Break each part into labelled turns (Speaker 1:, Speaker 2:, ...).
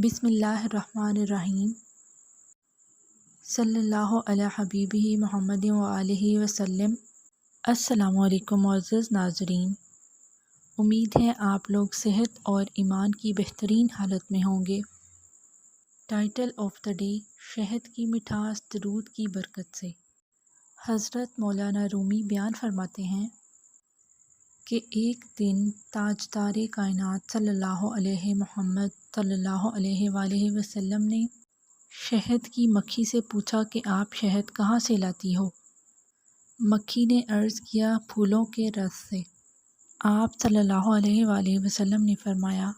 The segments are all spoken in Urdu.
Speaker 1: بسم اللہ الرحمن الرحیم۔ صلی اللہ علی حبیبہ محمد وآلہ وسلم۔ السلام علیکم معزز ناظرین، امید ہے آپ لوگ صحت اور ایمان کی بہترین حالت میں ہوں گے۔ ٹائٹل آف دا ڈے، شہد کی مٹھاس درود کی برکت سے۔ حضرت مولانا رومی بیان فرماتے ہیں کہ ایک دن تاجدار کائنات صلی اللہ علیہ محمد صلی اللہ علیہ وآلہ وسلم نے شہد کی مکھی سے پوچھا کہ آپ شہد کہاں سے لاتی ہو؟ مکھی نے عرض کیا، پھولوں کے رس سے۔ آپ صلی اللہ علیہ وآلہ وسلم نے فرمایا،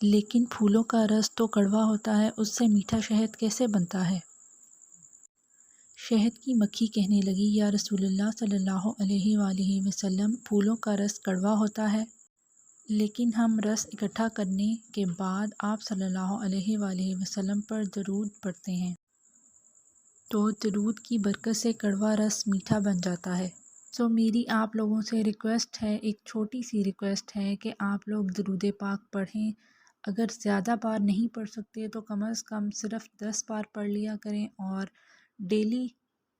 Speaker 1: لیکن پھولوں کا رس تو کڑوا ہوتا ہے، اس سے میٹھا شہد کیسے بنتا ہے؟ شہد کی مکھی کہنے لگی، یا رسول اللہ صلی اللہ علیہ وآلہ وسلم، پھولوں کا رس کڑوا ہوتا ہے، لیکن ہم رس اکٹھا کرنے کے بعد آپ صلی اللہ علیہ وآلہ وسلم پر درود پڑھتے ہیں تو درود کی برکت سے کڑوا رس میٹھا بن جاتا ہے۔ میری آپ لوگوں سے ریکویسٹ ہے، ایک چھوٹی سی ریکویسٹ ہے کہ آپ لوگ درود پاک پڑھیں۔ اگر زیادہ بار نہیں پڑھ سکتے تو کم از کم صرف 10 بار پڑھ لیا کریں اور ڈیلی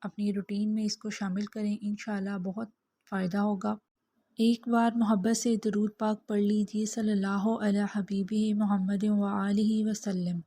Speaker 1: اپنی روٹین میں اس کو شامل کریں، انشاءاللہ بہت فائدہ ہوگا۔ ایک بار محبت سے درود پاک پڑھ لیجیے، صلی اللہ علی حبیبہ محمد وآلہ وسلم۔